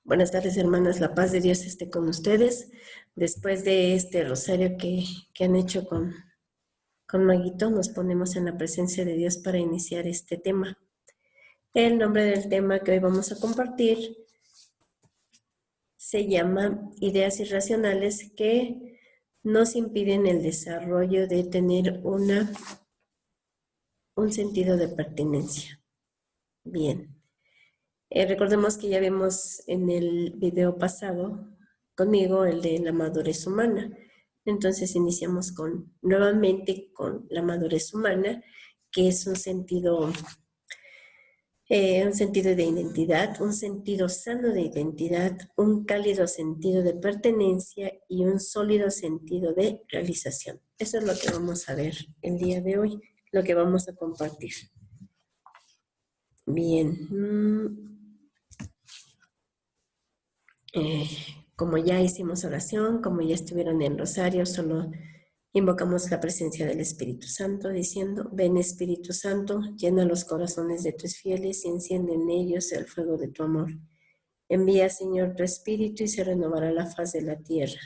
Buenas tardes, hermanas. La paz de Dios esté con ustedes. Después de este rosario que han hecho con Maguito, nos ponemos en la presencia de Dios para iniciar este tema. El nombre del tema que hoy vamos a compartir se llama Ideas irracionales que nos impiden el desarrollo de tener un sentido de pertenencia. Bien. Recordemos que ya vimos en el video pasado conmigo el de la madurez humana. Entonces iniciamos nuevamente con la madurez humana, que es un sentido de identidad, un sentido sano de identidad, un cálido sentido de pertenencia y un sólido sentido de realización. Eso es lo que vamos a ver el día de hoy, lo que vamos a compartir. Bien. Como ya hicimos oración, como ya estuvieron en rosario, solo invocamos la presencia del Espíritu Santo diciendo: ven Espíritu Santo, llena los corazones de tus fieles y enciende en ellos el fuego de tu amor. Envía, Señor, tu Espíritu y se renovará la faz de la tierra.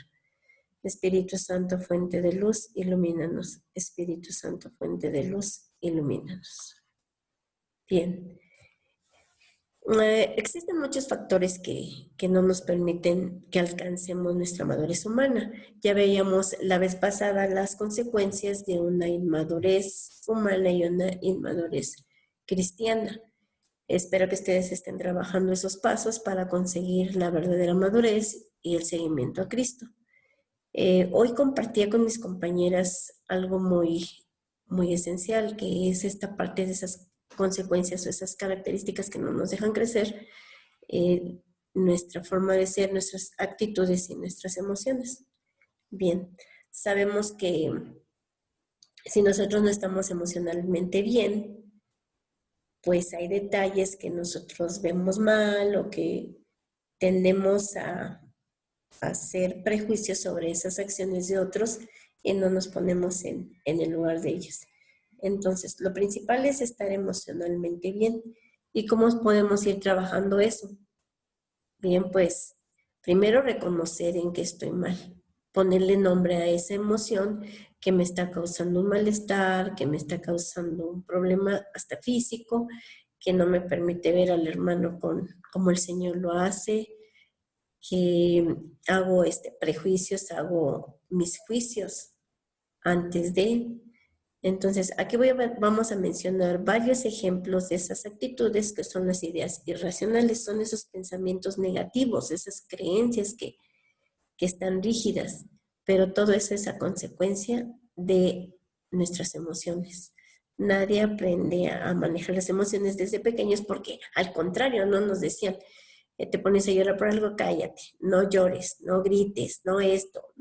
Espíritu Santo, fuente de luz, ilumínanos. Espíritu Santo, fuente de luz, ilumínanos. Bien. Existen muchos factores que no nos permiten que alcancemos nuestra madurez humana. Ya veíamos la vez pasada las consecuencias de una inmadurez humana y una inmadurez cristiana. Espero que ustedes estén trabajando esos pasos para conseguir la verdadera madurez y el seguimiento a Cristo. Hoy compartía con mis compañeras algo muy, muy esencial, que es esta parte de esas consecuencias o esas características que no nos dejan crecer, nuestra forma de ser, nuestras actitudes y nuestras emociones. Bien, sabemos que si nosotros no estamos emocionalmente bien, pues hay detalles que nosotros vemos mal o que tendemos a hacer prejuicios sobre esas acciones de otros y no nos ponemos en el lugar de ellos. Entonces, lo principal es estar emocionalmente bien. ¿Y cómo podemos ir trabajando eso? Bien, pues, primero reconocer en qué estoy mal, ponerle nombre a esa emoción que me está causando un malestar, que me está causando un problema hasta físico, que no me permite ver al hermano como el Señor lo hace, que hago prejuicios, hago mis juicios antes de. Entonces, aquí vamos a mencionar varios ejemplos de esas actitudes que son las ideas irracionales, son esos pensamientos negativos, esas creencias que están rígidas, pero todo eso es a consecuencia de nuestras emociones. Nadie aprende a manejar las emociones desde pequeños porque, al contrario, no nos decían: te pones a llorar por algo, cállate, no llores, no grites, no esto,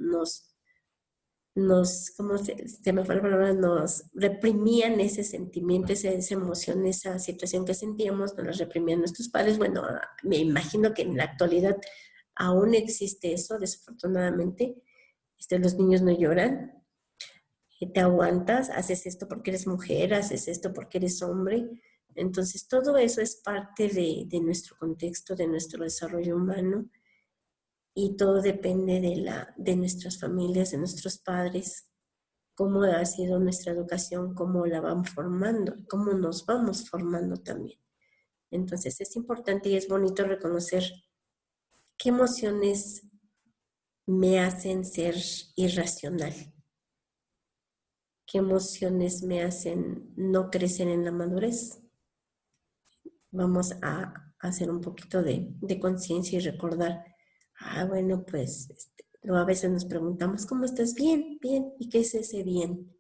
¿cómo se me fue la palabra? Nos reprimían ese sentimiento, esa emoción, esa situación que sentíamos, nos las reprimían nuestros padres. Bueno, me imagino que en la actualidad aún existe eso, desafortunadamente. Los niños no lloran, te aguantas, haces esto porque eres mujer, haces esto porque eres hombre. Entonces, todo eso es parte de nuestro contexto, de nuestro desarrollo humano, y todo depende de nuestras familias, de nuestros padres, cómo ha sido nuestra educación, cómo la van formando, cómo nos vamos formando también. Entonces, es importante y es bonito reconocer qué emociones me hacen ser irracional, qué emociones me hacen no crecer en la madurez. Vamos a hacer un poquito de conciencia y recordar: bueno, pues a veces nos preguntamos: ¿cómo estás? Bien, bien. ¿Y qué es ese bien?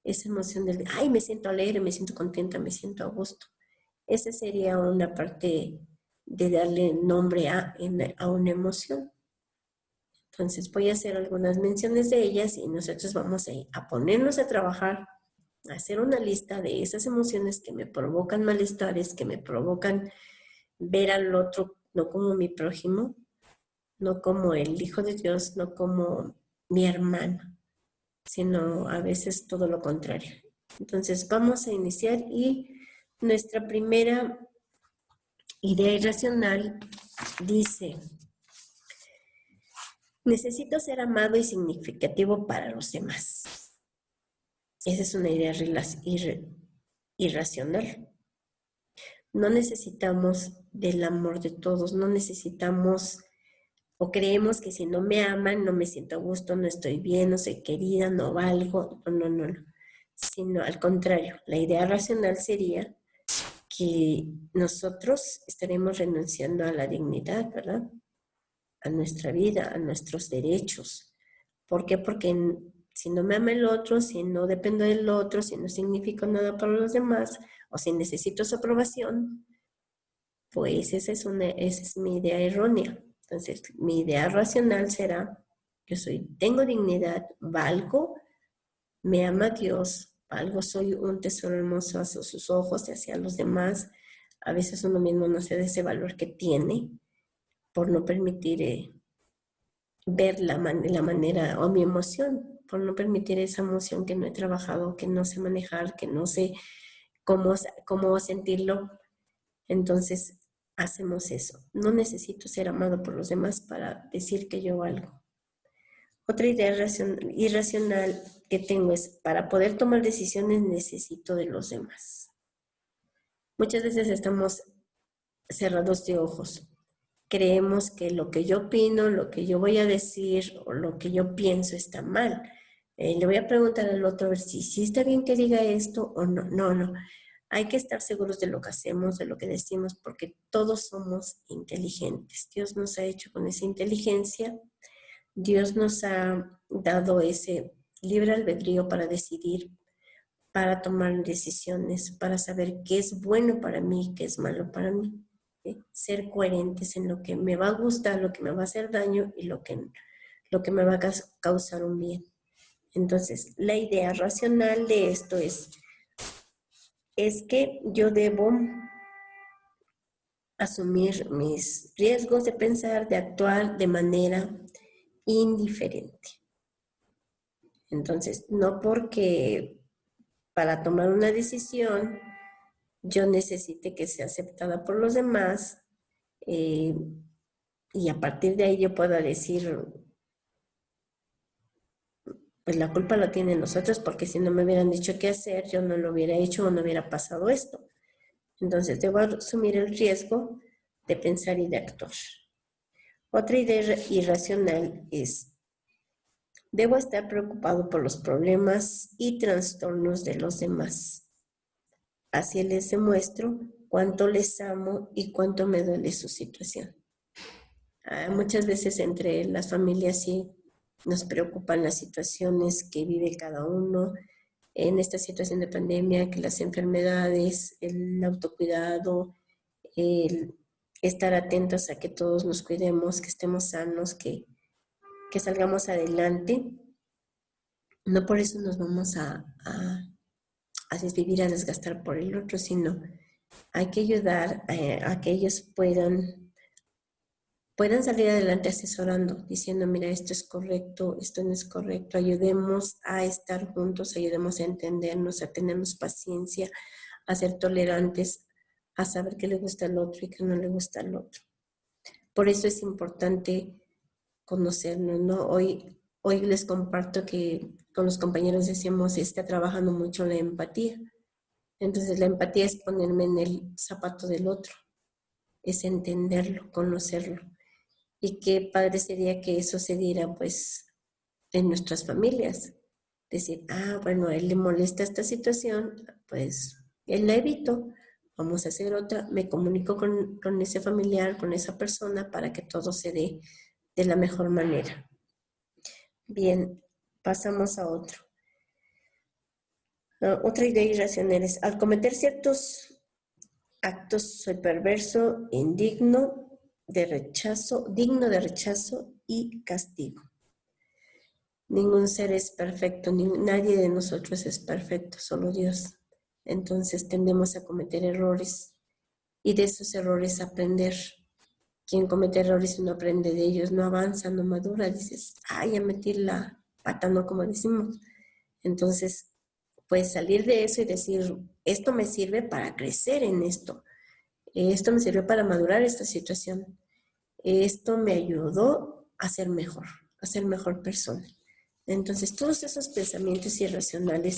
Esa emoción del: ay, me siento alegre, me siento contenta, me siento a gusto. Esa sería una parte de darle nombre a una emoción. Entonces voy a hacer algunas menciones de ellas y nosotros vamos a ponernos a trabajar, a hacer una lista de esas emociones que me provocan malestares, que me provocan ver al otro no como mi prójimo, no como el Hijo de Dios, no como mi hermano, sino a veces todo lo contrario. Entonces vamos a iniciar, y nuestra primera idea irracional Dice, necesito ser amado y significativo para los demás. Esa es una idea irracional. No necesitamos del amor de todos, no necesitamos o creemos que si no me aman, no me siento a gusto, no estoy bien, no soy querida, no valgo. No. Sino al contrario, la idea racional sería que nosotros estaremos renunciando a la dignidad, ¿verdad? A nuestra vida, a nuestros derechos. ¿Por qué? Porque si no me ama el otro, si no dependo del otro, si no significo nada para los demás, o si necesito su aprobación, pues esa es mi idea errónea. Entonces, mi idea racional será, tengo dignidad, valgo, me ama Dios, valgo, soy un tesoro hermoso hacia sus ojos y hacia los demás. A veces uno mismo no se da ese valor que tiene por no permitir ver la manera o mi emoción, por no permitir esa emoción que no he trabajado, que no sé manejar, que no sé cómo sentirlo. Entonces, hacemos eso. No necesito ser amado por los demás para decir que yo valgo. Otra idea irracional que tengo es, para poder tomar decisiones necesito de los demás. Muchas veces estamos cerrados de ojos. Creemos que lo que yo opino, lo que yo voy a decir o lo que yo pienso está mal. Le voy a preguntar al otro a ver si está bien que diga esto o no. No. Hay que estar seguros de lo que hacemos, de lo que decimos, porque todos somos inteligentes. Dios nos ha hecho con esa inteligencia. Dios nos ha dado ese libre albedrío para decidir, para tomar decisiones, para saber qué es bueno para mí, qué es malo para mí. ¿Sí? Ser coherentes en lo que me va a gustar, lo que me va a hacer daño y lo que me va a causar un bien. Entonces, la idea racional de esto es que yo debo asumir mis riesgos de pensar, de actuar de manera indiferente. Entonces, no porque para tomar una decisión yo necesite que sea aceptada por los demás y a partir de ahí yo pueda decir, pues la culpa la tienen nosotros porque si no me hubieran dicho qué hacer, yo no lo hubiera hecho o no hubiera pasado esto. Entonces, debo asumir el riesgo de pensar y de actuar. Otra idea irracional es, debo estar preocupado por los problemas y trastornos de los demás. Así les demuestro cuánto les amo y cuánto me duele su situación. Muchas veces entre las familias sí nos preocupan las situaciones que vive cada uno en esta situación de pandemia, que las enfermedades, el autocuidado, el estar atentos a que todos nos cuidemos, que estemos sanos, que salgamos adelante. No por eso nos vamos a desvivir, a desgastar por el otro, sino hay que ayudar a que ellos puedan salir adelante asesorando, diciendo, mira, esto es correcto, esto no es correcto, ayudemos a estar juntos, ayudemos a entendernos, a tenernos paciencia, a ser tolerantes, a saber qué le gusta al otro y qué no le gusta al otro. Por eso es importante conocernos, ¿no? Hoy les comparto que con los compañeros decíamos, está trabajando mucho la empatía. Entonces la empatía es ponerme en el zapato del otro, es entenderlo, conocerlo. Y qué padre sería que eso se diera pues en nuestras familias. Decir, bueno, a él le molesta esta situación, pues él la evito, vamos a hacer otra, me comunico con ese familiar, con esa persona para que todo se dé de la mejor manera. Bien, pasamos a otro. Otra idea irracional es, al cometer ciertos actos soy perverso, indigno de rechazo, digno de rechazo y castigo. Ningún ser es perfecto, nadie de nosotros es perfecto, solo Dios. Entonces tendemos a cometer errores y de esos errores aprender. Quien comete errores y no aprende de ellos, no avanza, no madura, dices, ya metí la pata, no como decimos. Entonces, puedes salir de eso y decir, esto me sirve para crecer en esto. Esto me sirve para madurar esta situación. Esto me ayudó a ser mejor persona. Entonces, todos esos pensamientos irracionales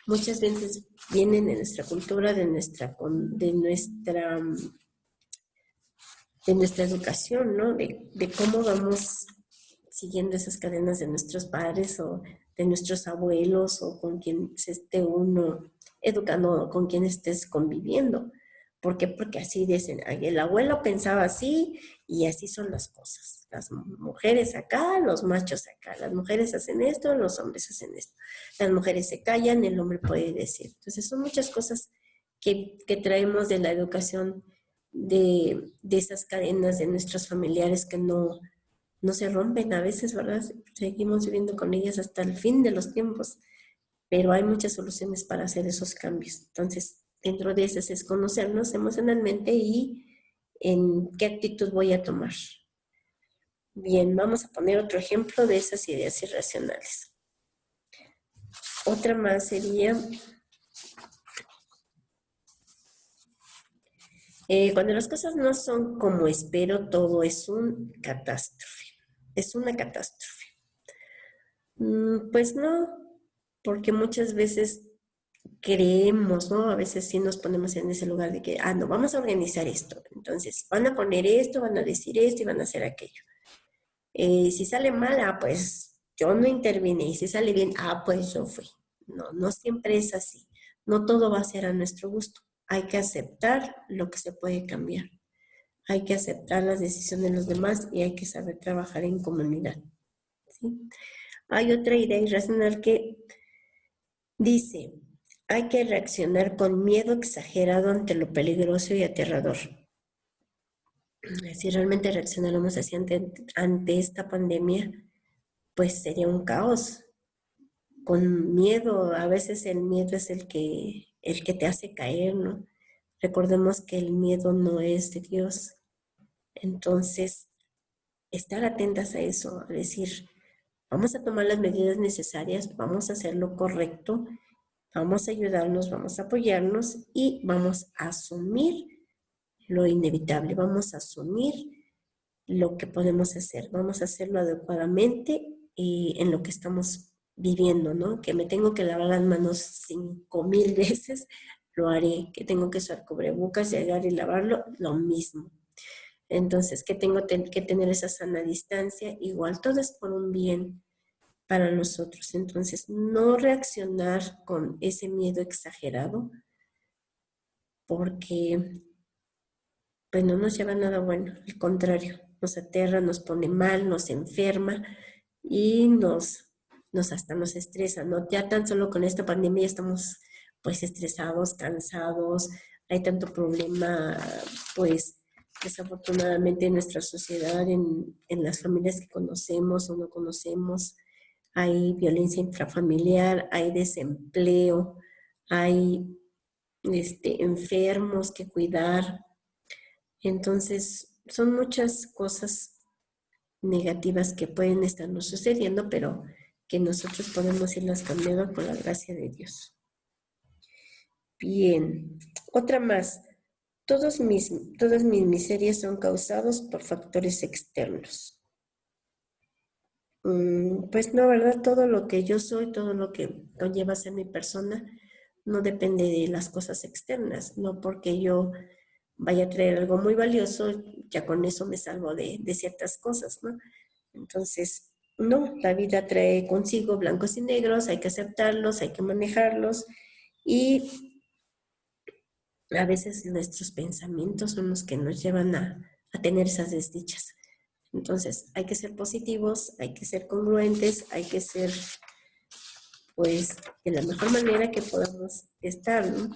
muchas veces vienen de nuestra cultura, de nuestra educación, ¿no? De cómo vamos siguiendo esas cadenas de nuestros padres o de nuestros abuelos o con quien se esté uno educando, con quien estés conviviendo. ¿Por qué? Porque así dicen, "Ay, el abuelo pensaba así y así son las cosas. Las mujeres acá, los machos acá. Las mujeres hacen esto, los hombres hacen esto. Las mujeres se callan, el hombre puede decir". Entonces son muchas cosas que traemos de la educación de esas cadenas de nuestros familiares que no se rompen a veces, ¿verdad? Seguimos viviendo con ellas hasta el fin de los tiempos, pero hay muchas soluciones para hacer esos cambios. Entonces, dentro de esas es conocernos emocionalmente y en qué actitud voy a tomar. Bien, vamos a poner otro ejemplo de esas ideas irracionales. Otra más sería, cuando las cosas no son como espero, todo es un catástrofe. Es una catástrofe. Pues no, porque muchas veces creemos, ¿no? A veces sí nos ponemos en ese lugar de que, no, vamos a organizar esto. Entonces, van a poner esto, van a decir esto y van a hacer aquello. Si sale mal, pues yo no intervine. Y si sale bien, pues yo fui. No, no siempre es así. No todo va a ser a nuestro gusto. Hay que aceptar lo que se puede cambiar. Hay que aceptar las decisiones de los demás y hay que saber trabajar en comunidad. ¿Sí? Hay otra idea irracional que dice, hay que reaccionar con miedo exagerado ante lo peligroso y aterrador. Si realmente reaccionáramos así ante esta pandemia, pues sería un caos. Con miedo, a veces el miedo es el que te hace caer, ¿no? Recordemos que el miedo no es de Dios. Entonces, estar atentas a eso, a decir, vamos a tomar las medidas necesarias, vamos a hacer lo correcto, vamos a ayudarnos, vamos a apoyarnos y vamos a asumir lo inevitable, vamos a asumir lo que podemos hacer, vamos a hacerlo adecuadamente en lo que estamos viviendo, ¿no? Que me tengo que lavar las manos 5,000 veces, lo haré, que tengo que usar cubrebocas, llegar y lavarlo, lo mismo. Entonces, que tengo que tener esa sana distancia, igual todo es por un bien para nosotros. Entonces, no reaccionar con ese miedo exagerado, porque pues no nos lleva a nada bueno, al contrario, nos aterra, nos pone mal, nos enferma y hasta nos estresa, ¿no? Ya tan solo con esta pandemia ya estamos pues estresados, cansados, hay tanto problema, pues desafortunadamente en nuestra sociedad, en las familias que conocemos o no conocemos, hay violencia intrafamiliar, hay desempleo, hay enfermos que cuidar. Entonces, son muchas cosas negativas que pueden estarnos sucediendo, pero que nosotros podemos irlas cambiando por la gracia de Dios. Bien, otra más. Todas mis miserias son causados por factores externos. Pues no, ¿verdad? Todo lo que yo soy, todo lo que conlleva ser mi persona, no depende de las cosas externas, no porque yo vaya a traer algo muy valioso, ya con eso me salvo de ciertas cosas, ¿no? Entonces, no, la vida trae consigo blancos y negros, hay que aceptarlos, hay que manejarlos y a veces nuestros pensamientos son los que nos llevan a tener esas desdichas. Entonces, hay que ser positivos, hay que ser congruentes, hay que ser, pues, de la mejor manera que podamos estar, ¿no?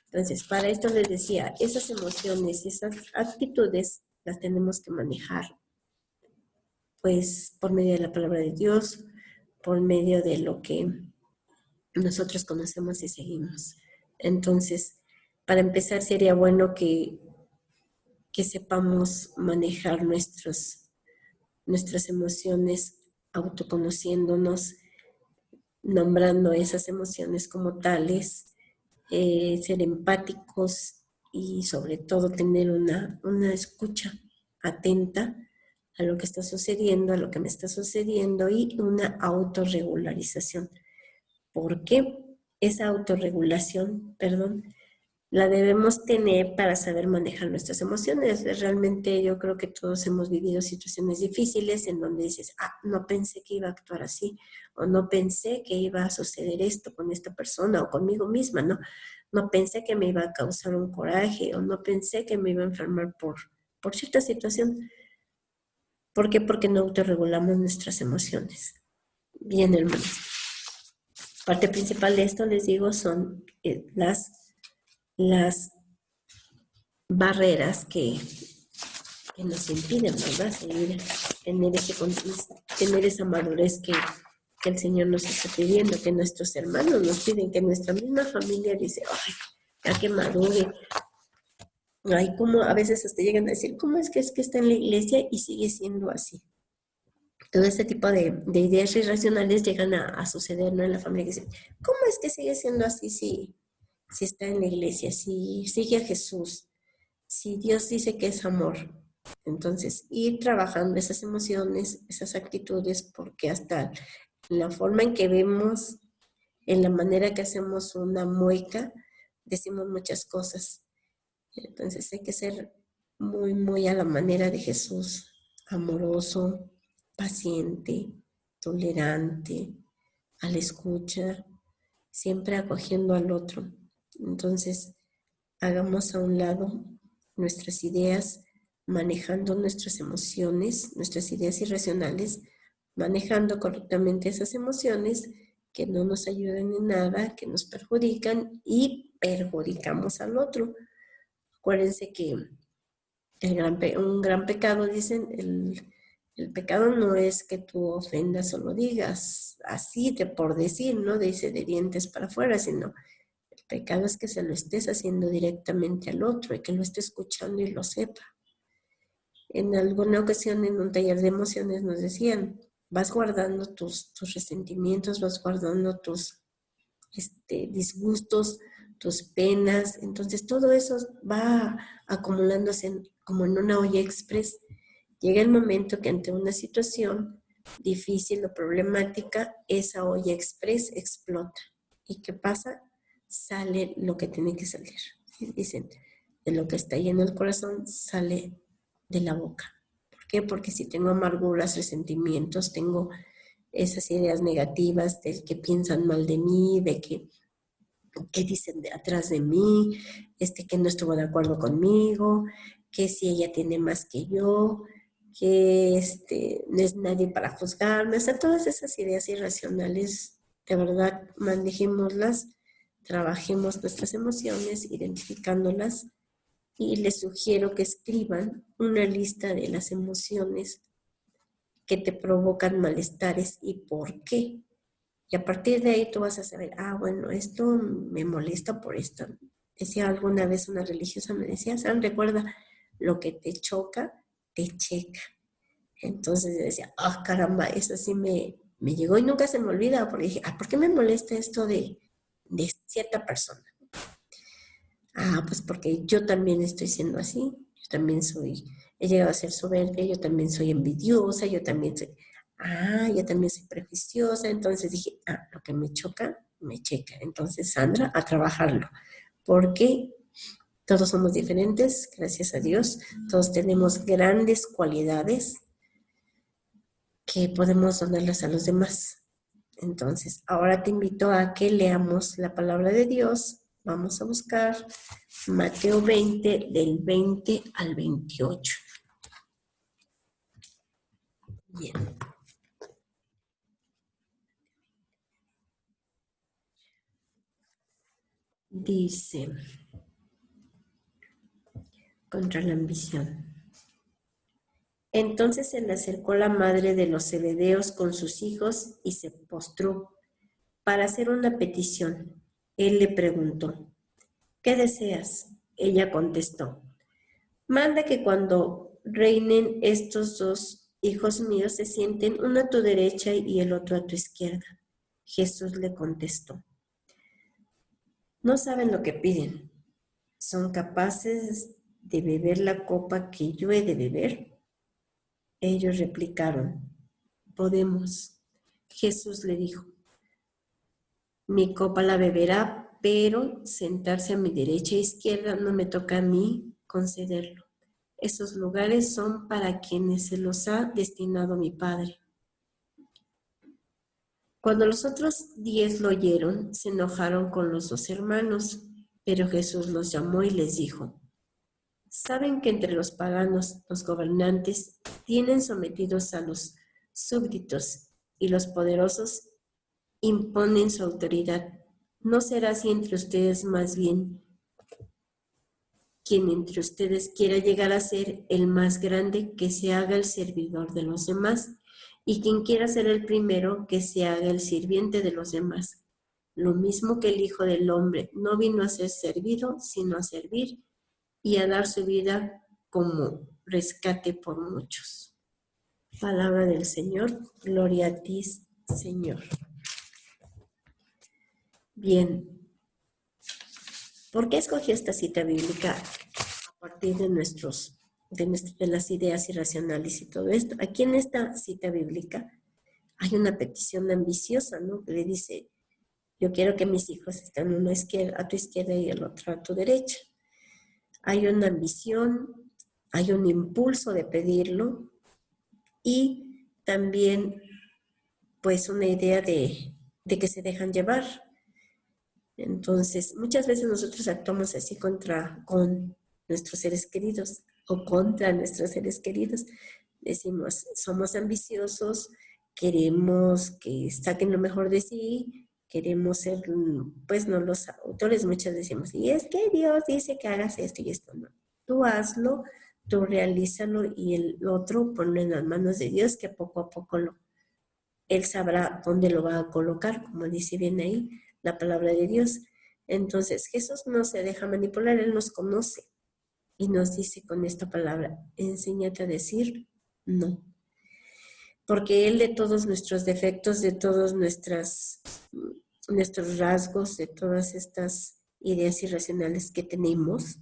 Entonces, para esto les decía, esas emociones y esas actitudes las tenemos que manejar, pues, por medio de la palabra de Dios, por medio de lo que nosotros conocemos y seguimos. Entonces, para empezar, sería bueno que sepamos manejar nuestras emociones, autoconociéndonos, nombrando esas emociones como tales, ser empáticos y sobre todo tener una escucha atenta a lo que está sucediendo, a lo que me está sucediendo y una autorregularización. ¿Por qué? Esa autorregulación, la debemos tener para saber manejar nuestras emociones. Realmente yo creo que todos hemos vivido situaciones difíciles en donde dices, no pensé que iba a actuar así, o no pensé que iba a suceder esto con esta persona o conmigo misma, ¿no? No pensé que me iba a causar un coraje o no pensé que me iba a enfermar por cierta situación. ¿Por qué? Porque no autorregulamos nuestras emociones. Bien, hermanos. Parte principal de esto, les digo, son las barreras que nos impiden, ¿verdad? Seguir, tener esa madurez que el Señor nos está pidiendo, que nuestros hermanos nos piden, que nuestra misma familia dice, ay, ya que madure. Ay, como a veces hasta llegan a decir, ¿cómo es que está en la iglesia y sigue siendo así? Todo este tipo de ideas irracionales llegan a suceder, ¿no? En la familia, que dicen, ¿cómo es que sigue siendo así si está en la iglesia, si sigue a Jesús, si Dios dice que es amor? Entonces, ir trabajando esas emociones, esas actitudes, porque hasta la forma en que vemos, en la manera que hacemos una mueca, decimos muchas cosas. Entonces hay que ser muy, muy a la manera de Jesús, amoroso, paciente, tolerante, a la escucha, siempre acogiendo al otro. Entonces, hagamos a un lado nuestras ideas, manejando nuestras emociones, nuestras ideas irracionales, manejando correctamente esas emociones que no nos ayudan en nada, que nos perjudican y perjudicamos al otro. Acuérdense que un gran pecado, dicen, el pecado no es que tú ofendas o lo digas así por decir, ¿no? Dice de dientes para afuera, sino el pecado es que se lo estés haciendo directamente al otro y que lo esté escuchando y lo sepa. En alguna ocasión en un taller de emociones nos decían, vas guardando tus resentimientos, vas guardando tus disgustos, tus penas, entonces todo eso va acumulándose como en una olla express. Llega el momento que ante una situación difícil o problemática, esa olla express explota. ¿Y qué pasa? Sale lo que tiene que salir. Dicen, de lo que está lleno el corazón, sale de la boca. ¿Por qué? Porque si tengo amarguras, resentimientos, tengo esas ideas negativas del que piensan mal de mí, de que dicen de atrás de mí, que no estuvo de acuerdo conmigo, que si ella tiene más que yo, que no es nadie para juzgarme, o sea, todas esas ideas irracionales, de verdad, manejémoslas, trabajemos nuestras emociones, identificándolas, y les sugiero que escriban una lista de las emociones que te provocan malestares y por qué. Y a partir de ahí tú vas a saber, bueno, esto me molesta por esto. Decía alguna vez una religiosa, me decía, San, recuerda, lo que te choca, te checa. Entonces yo decía, caramba, eso sí me llegó y nunca se me olvida, porque dije, ¿por qué me molesta esto de cierta persona? Pues porque yo también estoy siendo así, yo también he llegado a ser soberbia, yo también soy envidiosa, yo también soy prejuiciosa. Entonces dije, lo que me choca, me checa. Entonces, Sandra, a trabajarlo, porque todos somos diferentes, gracias a Dios, todos tenemos grandes cualidades que podemos donarlas a los demás. Entonces, ahora te invito a que leamos la palabra de Dios. Vamos a buscar Mateo 20, del 20 al 28. Bien. Dice, contra la ambición. Entonces se le acercó la madre de los Zebedeos con sus hijos y se postró para hacer una petición. Él le preguntó, ¿qué deseas? Ella contestó, manda que cuando reinen estos dos hijos míos se sienten uno a tu derecha y el otro a tu izquierda. Jesús le contestó, no saben lo que piden. ¿Son capaces de beber la copa que yo he de beber? Ellos replicaron, podemos. Jesús le dijo, mi copa la beberá, pero sentarse a mi derecha e izquierda no me toca a mí concederlo. Esos lugares son para quienes se los ha destinado mi Padre. Cuando los otros 10 lo oyeron, se enojaron con los 2 hermanos, pero Jesús los llamó y les dijo, ¿saben que entre los paganos los gobernantes tienen sometidos a los súbditos y los poderosos imponen su autoridad? ¿No será así entre ustedes? Más bien, quien entre ustedes quiera llegar a ser el más grande, que se haga el servidor de los demás, y quien quiera ser el primero, que se haga el sirviente de los demás. Lo mismo que el Hijo del Hombre no vino a ser servido, sino a servir y a dar su vida como rescate por muchos. Palabra del Señor, gloria a ti, Señor. Bien, ¿por qué escogí esta cita bíblica a partir de las ideas irracionales y todo esto? Aquí en esta cita bíblica hay una petición ambiciosa, ¿no? Que le dice, yo quiero que mis hijos estén uno a tu izquierda y el otro a tu derecha. Hay una ambición, hay un impulso de pedirlo y también pues una idea de que se dejan llevar. Entonces, muchas veces nosotros actuamos así con nuestros seres queridos o contra nuestros seres queridos. Decimos, somos ambiciosos, queremos que saquen lo mejor de sí, queremos ser, pues no los autores, muchas decimos, y es que Dios dice que hagas esto y esto, no. Tú hazlo, tú realízalo y el otro ponlo en las manos de Dios, que poco a poco Él sabrá dónde lo va a colocar, como dice bien ahí la palabra de Dios. Entonces, Jesús no se deja manipular, Él nos conoce y nos dice con esta palabra, enséñate a decir no. Porque Él de todos nuestros defectos, de todos nuestros rasgos, de todas estas ideas irracionales que tenemos,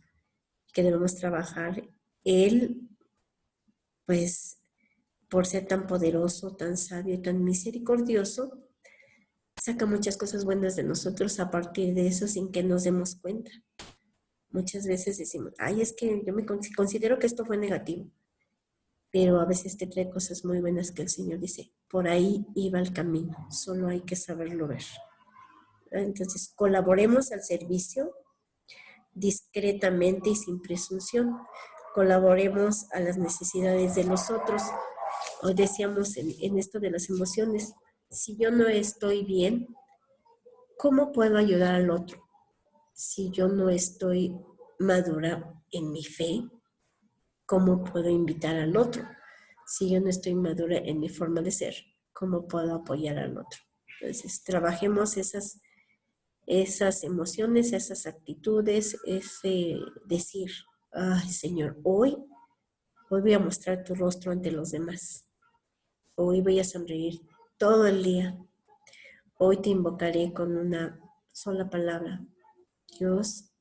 que debemos trabajar, Él, pues, por ser tan poderoso, tan sabio, tan misericordioso, saca muchas cosas buenas de nosotros a partir de eso sin que nos demos cuenta. Muchas veces decimos, ay, es que yo me considero que esto fue negativo, pero a veces te trae cosas muy buenas que el Señor dice, por ahí iba el camino, solo hay que saberlo ver. Entonces, colaboremos al servicio discretamente y sin presunción. Colaboremos a las necesidades de los otros. Hoy decíamos en esto de las emociones, si yo no estoy bien, ¿cómo puedo ayudar al otro? Si yo no estoy madura en mi fe, ¿cómo puedo invitar al otro? Si yo no estoy madura en mi forma de ser, ¿cómo puedo apoyar al otro? Entonces, trabajemos esas emociones, esas actitudes, ese decir, ay Señor, hoy voy a mostrar tu rostro ante los demás. Hoy voy a sonreír todo el día. Hoy te invocaré con una sola palabra. Dios,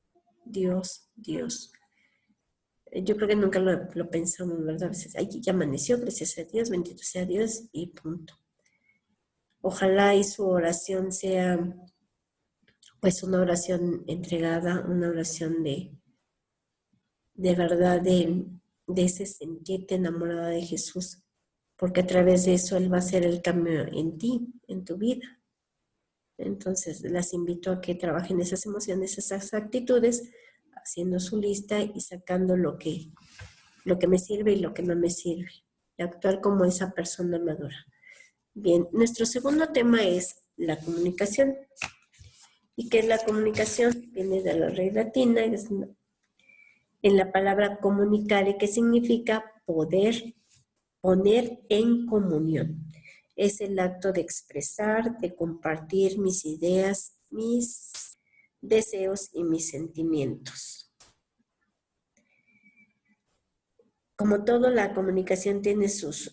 Dios, Dios. Yo creo que nunca lo pensamos, ¿verdad? A veces, ay, ya amaneció, gracias a Dios, bendito sea Dios, y punto. Ojalá y su oración sea, pues, una oración entregada, una oración de verdad, de ese sentirte enamorada de Jesús, porque a través de eso Él va a hacer el cambio en ti, en tu vida. Entonces, las invito a que trabajen esas emociones, esas actitudes, haciendo su lista y sacando lo que me sirve y lo que no me sirve. Y actuar como esa persona madura. Bien, nuestro segundo tema es la comunicación. ¿Y qué es la comunicación? Viene de la raíz latina, es en la palabra comunicare, que significa poder poner en comunión. Es el acto de expresar, de compartir mis ideas, mis deseos y mis sentimientos. Como todo, la comunicación tiene sus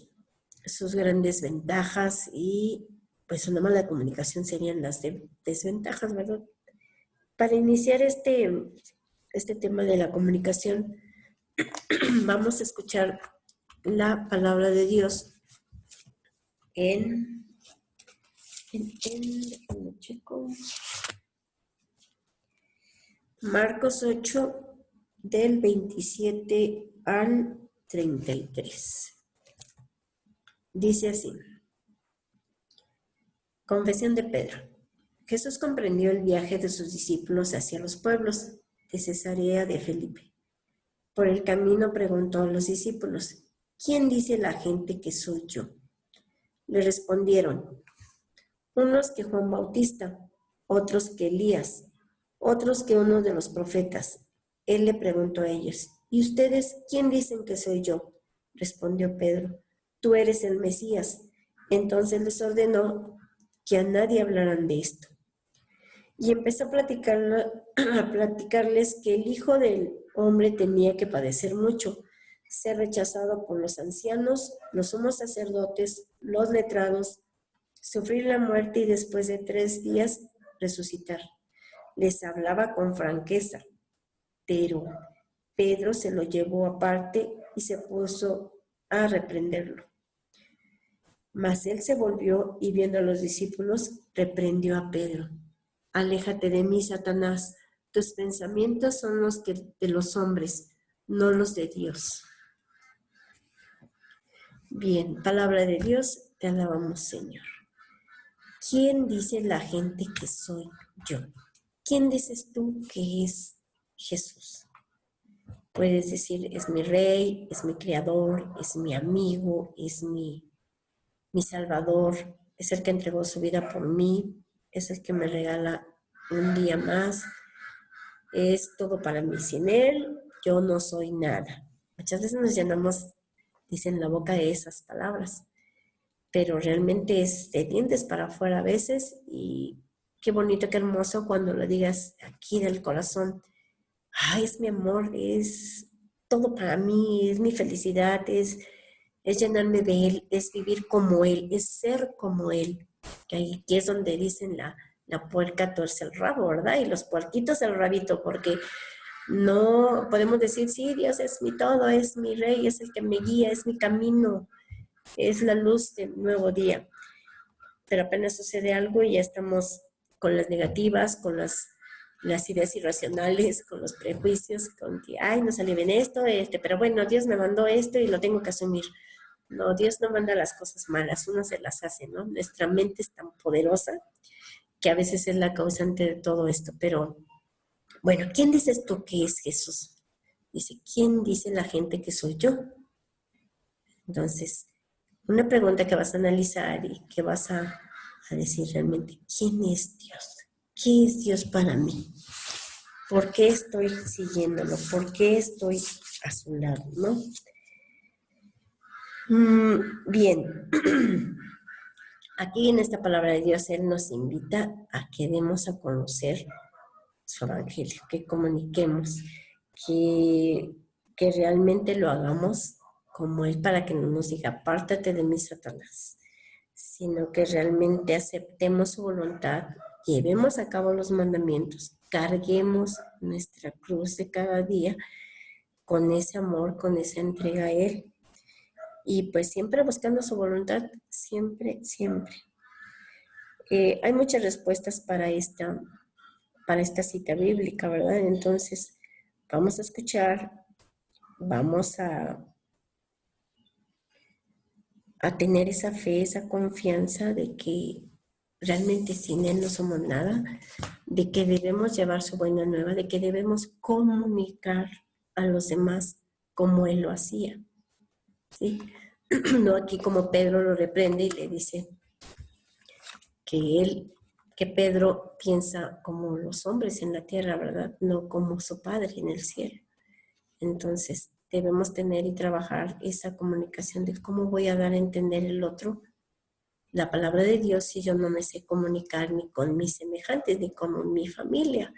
grandes ventajas y pues una mala comunicación serían las desventajas, ¿verdad? Para iniciar este tema de la comunicación, vamos a escuchar la palabra de Dios en déjame checo, Marcos 8, del 27 al 33. Dice así: Confesión de Pedro. Jesús comprendió el viaje de sus discípulos hacia los pueblos de Cesarea de Felipe. Por el camino preguntó a los discípulos: ¿Quién dice la gente que soy yo? Le respondieron: unos que Juan Bautista, otros que Elías, otros que uno de los profetas. Él le preguntó a ellos: ¿Y ustedes quién dicen que soy yo? Respondió Pedro: Tú eres el Mesías. Entonces les ordenó que a nadie hablaran de esto. Y empezó a platicarles que el Hijo del Hombre tenía que padecer mucho, ser rechazado por los ancianos, los sumos sacerdotes, los letrados, sufrir la muerte y después de 3 días resucitar. Les hablaba con franqueza, pero Pedro se lo llevó aparte y se puso a reprenderlo. Mas él se volvió y viendo a los discípulos, reprendió a Pedro. Aléjate de mí, Satanás. Tus pensamientos son los de los hombres, no los de Dios. Bien, palabra de Dios, te alabamos, Señor. ¿Quién dice la gente que soy yo? ¿Quién dices tú que es Jesús? Puedes decir, es mi rey, es mi creador, es mi amigo, es mi salvador, es el que entregó su vida por mí, es el que me regala un día más, es todo para mí. Sin él, yo no soy nada. Muchas veces nos llenamos, dicen la boca de esas palabras, pero realmente es de dientes para afuera a veces, y qué bonito, qué hermoso cuando lo digas aquí del corazón. Ay, es mi amor, es todo para mí, es mi felicidad, es llenarme de él, es vivir como él, es ser como él. Que aquí es donde dicen la puerca tuerce el rabo, ¿verdad? Y los puerquitos el rabito, porque no podemos decir, sí, Dios es mi todo, es mi rey, es el que me guía, es mi camino, es la luz del nuevo día. Pero apenas sucede algo y ya estamos con las negativas, con las ideas irracionales, con los prejuicios, con que, ay, no salió bien esto, pero bueno, Dios me mandó esto y lo tengo que asumir. No, Dios no manda las cosas malas, uno se las hace, ¿no? Nuestra mente es tan poderosa que a veces es la causante de todo esto. Pero, bueno, ¿quién dices tú que es Jesús? Dice, ¿quién dice la gente que soy yo? Entonces, una pregunta que vas a analizar y que vas a decir realmente, ¿quién es Dios? ¿Qué es Dios para mí? ¿Por qué estoy siguiéndolo? ¿Por qué estoy a su lado, no? Bien, aquí en esta palabra de Dios, Él nos invita a que demos a conocer su evangelio, que comuniquemos, que realmente lo hagamos como Él, para que no nos diga, apártate de mí, Satanás, sino que realmente aceptemos su voluntad, llevemos a cabo los mandamientos, carguemos nuestra cruz de cada día con ese amor, con esa entrega a Él. Y pues siempre buscando su voluntad, siempre, siempre. Hay muchas respuestas para esta cita bíblica, ¿verdad? Entonces, vamos a escuchar, vamos a tener esa fe, esa confianza de que realmente sin Él no somos nada, de que debemos llevar su buena nueva, de que debemos comunicar a los demás como Él lo hacía, ¿sí? No aquí como Pedro lo reprende y le dice que Pedro piensa como los hombres en la tierra, ¿verdad? No como su Padre en el cielo. Entonces, debemos tener y trabajar esa comunicación de cómo voy a dar a entender el otro la palabra de Dios si yo no me sé comunicar ni con mis semejantes ni con mi familia.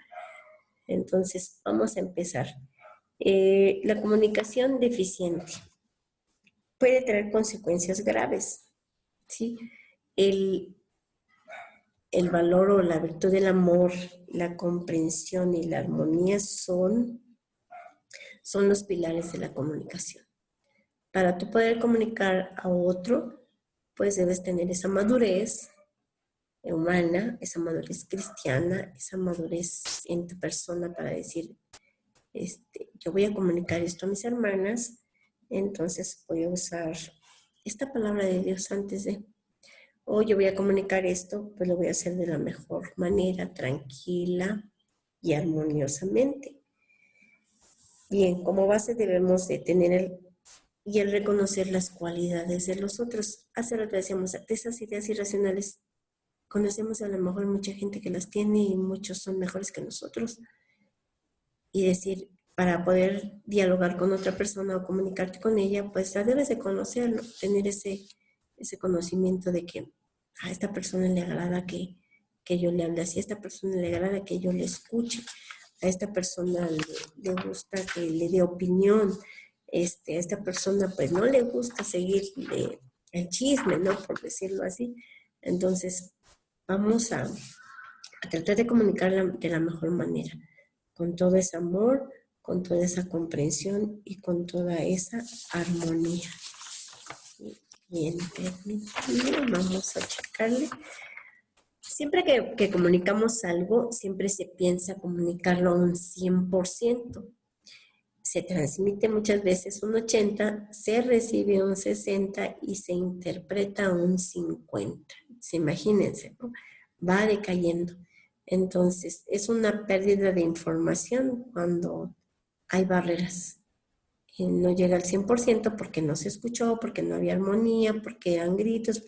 Entonces, vamos a empezar. La comunicación deficiente puede traer consecuencias graves, ¿sí? El valor o la virtud del amor, la comprensión y la armonía son los pilares de la comunicación. Para tú poder comunicar a otro, pues debes tener esa madurez humana, esa madurez cristiana, esa madurez en tu persona para decir, yo voy a comunicar esto a mis hermanas, entonces voy a usar esta palabra de Dios antes de, o yo voy a comunicar esto, pues lo voy a hacer de la mejor manera, tranquila y armoniosamente. Bien, como base debemos de tener el reconocer las cualidades de los otros. Hace rato decíamos, de esas ideas irracionales, conocemos a lo mejor mucha gente que las tiene y muchos son mejores que nosotros. Y decir, para poder dialogar con otra persona o comunicarte con ella, pues la debes de conocer, ¿no? Tener ese conocimiento de que a esta persona le agrada que yo le hable así, a esta persona le agrada que yo le escuche, a esta persona le gusta que le dé opinión, a esta persona pues no le gusta seguir el chisme, ¿no? Por decirlo así. Entonces, vamos a tratar de comunicar de la mejor manera, con todo ese amor, con toda esa comprensión y con toda esa armonía. Bien, permítanme, vamos a checarle. Siempre que comunicamos algo, siempre se piensa comunicarlo a un 100%. Se transmite muchas veces un 80, se recibe un 60 y se interpreta un 50. Imagínense, ¿no? Va decayendo. Entonces, es una pérdida de información cuando hay barreras. No llega al 100% porque no se escuchó, porque no había armonía, porque eran gritos,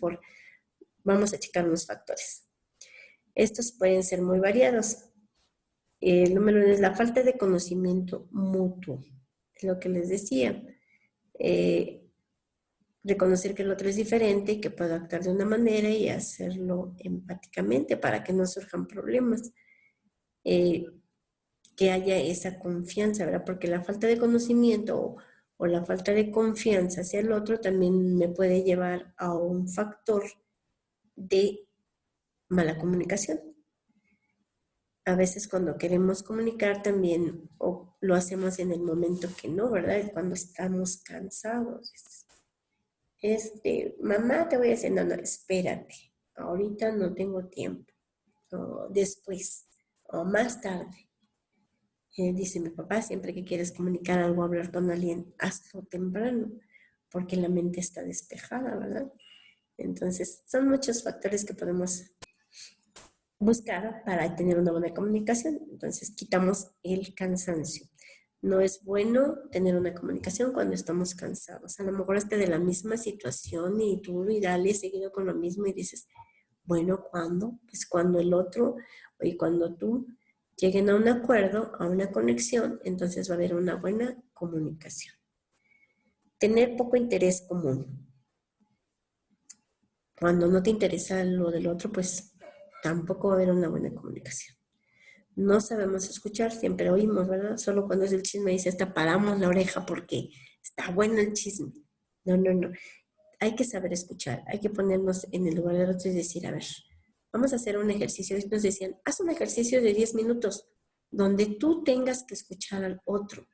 vamos a checar unos factores. Estos pueden ser muy variados. El número 1 es la falta de conocimiento mutuo. Es lo que les decía. Reconocer que el otro es diferente y que puedo actuar de una manera y hacerlo empáticamente para que no surjan problemas. Que haya esa confianza, ¿verdad? Porque la falta de conocimiento o la falta de confianza hacia el otro también me puede llevar a un factor de mala comunicación. A veces cuando queremos comunicar también o lo hacemos en el momento que no, ¿verdad? Cuando estamos cansados. Mamá, te voy a decir, no, no, espérate, ahorita no tengo tiempo, o después, o más tarde. Dice mi papá, siempre que quieres comunicar algo, hablar con alguien, hazlo temprano, porque la mente está despejada, ¿verdad? Entonces, son muchos factores que podemos buscar para tener una buena comunicación. Entonces, quitamos el cansancio. No es bueno tener una comunicación cuando estamos cansados. A lo mejor esté de la misma situación y tú y dale seguido con lo mismo y dices, bueno, ¿cuándo? Pues cuando el otro y cuando tú lleguen a un acuerdo, a una conexión, entonces va a haber una buena comunicación. Tener poco interés común. Cuando no te interesa lo del otro, pues tampoco va a haber una buena comunicación. No sabemos escuchar, siempre oímos, ¿verdad? Solo cuando es el chisme dice, hasta paramos la oreja porque está bueno el chisme. No, no, no. Hay que saber escuchar, hay que ponernos en el lugar del otro y decir, a ver, vamos a hacer un ejercicio. Nos decían, haz un ejercicio de 10 minutos donde tú tengas que escuchar al otro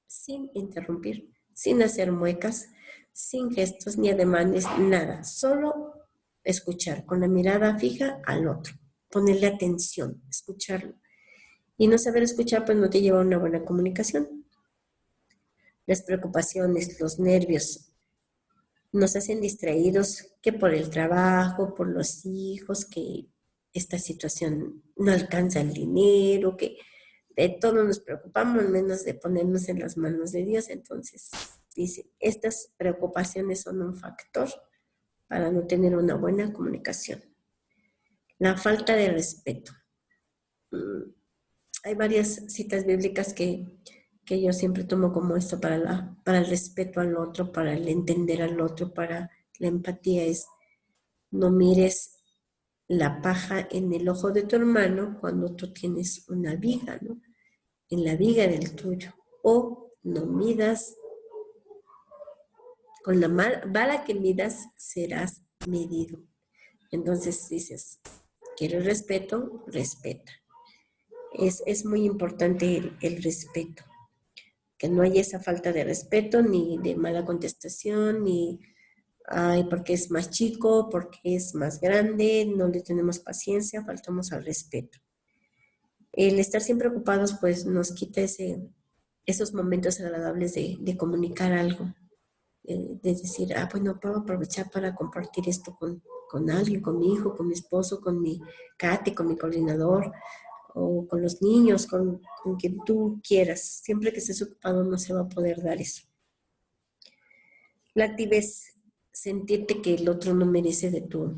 sin interrumpir, sin hacer muecas, sin gestos ni ademanes, nada. Solo escuchar con la mirada fija al otro, ponerle atención, escucharlo. Y no saber escuchar, pues no te lleva a una buena comunicación. Las preocupaciones, los nervios, nos hacen distraídos que por el trabajo, por los hijos, que esta situación no alcanza el dinero, que de todo nos preocupamos, menos de ponernos en las manos de Dios. Entonces, dice, estas preocupaciones son un factor para no tener una buena comunicación. La falta de respeto. Hay varias citas bíblicas que yo siempre tomo como esto para el respeto al otro, para el entender al otro, para la empatía. Es, no mires la paja en el ojo de tu hermano cuando tú tienes una viga, ¿no? En la viga del tuyo. O no midas, con la vara que midas serás medido. Entonces dices, ¿quieres respeto? Respeta. Es muy importante el respeto. que no haya esa falta de respeto, ni de mala contestación, ni ay, porque es más chico, porque es más grande, no le tenemos paciencia, faltamos al respeto. El estar siempre ocupados pues nos quita esos momentos agradables de comunicar algo, de decir, ah, bueno, puedo aprovechar para compartir esto con alguien, con mi hijo, con mi esposo, con mi Kate, con mi coordinador, o con los niños, con quien tú quieras. Siempre que estés ocupado no se va a poder dar eso. La altivez, sentirte que el otro no merece de tu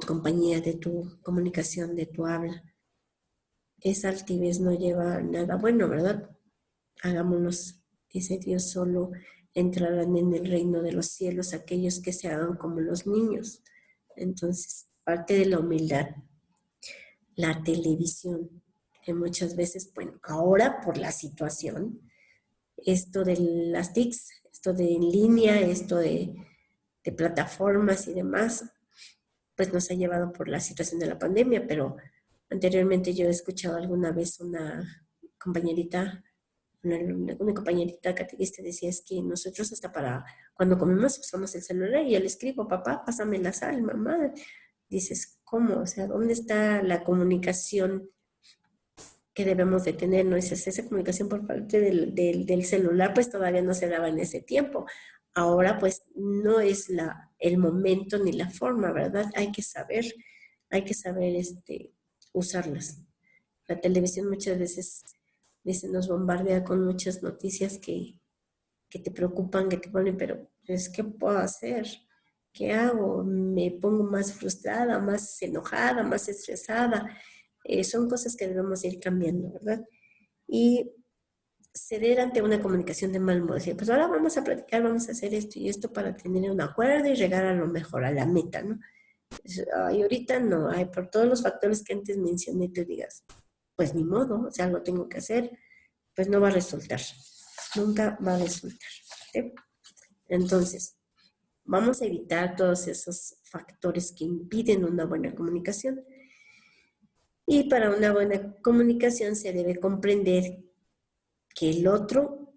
compañía, de tu comunicación, de tu habla. Esa altivez no lleva a nada bueno, ¿verdad? Hagámonos, dice Dios, solo entrarán en el reino de los cielos aquellos que se hagan como los niños. Entonces, parte de la humildad, la televisión, que muchas veces, bueno, ahora por la situación, esto de las TICs, esto de en línea, esto de plataformas y demás, pues nos ha llevado por la situación de la pandemia, pero anteriormente yo he escuchado alguna vez una compañerita, una compañerita catequista decía, es que nosotros hasta para cuando comemos usamos el celular y yo le escribo, papá, pásame la sal, mamá. Dices, ¿cómo? O sea, ¿dónde está la comunicación que debemos de tener? No es esa comunicación por parte del celular, pues todavía no se daba en ese tiempo. Ahora pues no es el momento ni la forma, ¿verdad? Hay que saber usarlas. La televisión muchas veces nos bombardea con muchas noticias que te preocupan, que te ponen, pero es ¿qué puedo hacer? ¿Qué hago? Me pongo más frustrada, más enojada, más estresada. Son cosas que debemos ir cambiando, ¿verdad? Y ceder ante una comunicación de mal modo. Decir, pues ahora vamos a platicar, vamos a hacer esto y esto para tener un acuerdo y llegar a lo mejor, a la meta, ¿no? Ay, ahorita no, ay, por todos los factores que antes mencioné, te digas, pues ni modo, o sea, lo tengo que hacer, pues no va a resultar, nunca va a resultar. ¿Sí? Entonces, vamos a evitar todos esos factores que impiden una buena comunicación. Y para una buena comunicación se debe comprender que el otro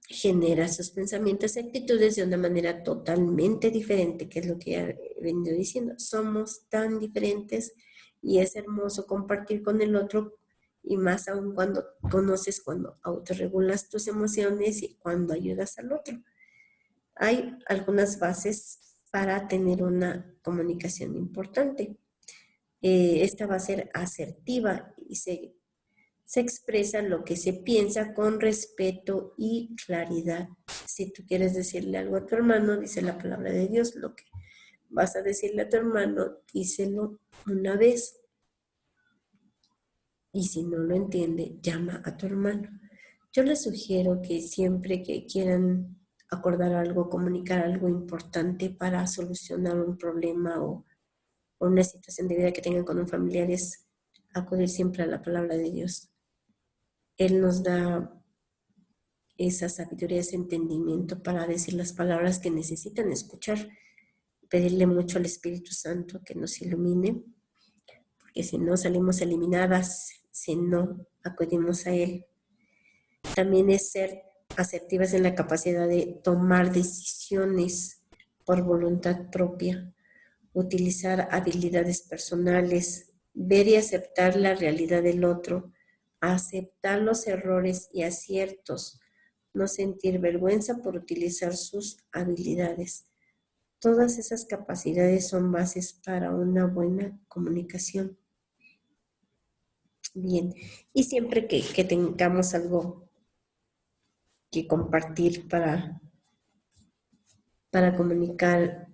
genera sus pensamientos y actitudes de una manera totalmente diferente, que es lo que ya he venido diciendo. Somos tan diferentes y es hermoso compartir con el otro y más aún cuando conoces, cuando autorregulas tus emociones y cuando ayudas al otro. Hay algunas bases para tener una comunicación importante. Esta va a ser asertiva y se expresa lo que se piensa con respeto y claridad. Si tú quieres decirle algo a tu hermano, dice la palabra de Dios, lo que vas a decirle a tu hermano, díselo una vez. Y si no lo entiende, llama a tu hermano. Yo les sugiero que siempre que quieran acordar algo, comunicar algo importante para solucionar un problema o una situación de vida que tengan con un familiar, es acudir siempre a la palabra de Dios. Él nos da esa sabiduría, ese entendimiento para decir las palabras que necesitan escuchar. Pedirle mucho al Espíritu Santo que nos ilumine, porque si no salimos eliminadas, si no acudimos a Él. También es ser asertivas en la capacidad de tomar decisiones por voluntad propia, utilizar habilidades personales, ver y aceptar la realidad del otro, aceptar los errores y aciertos, no sentir vergüenza por utilizar sus habilidades. Todas esas capacidades son bases para una buena comunicación. Bien, y siempre que tengamos algo que compartir para comunicar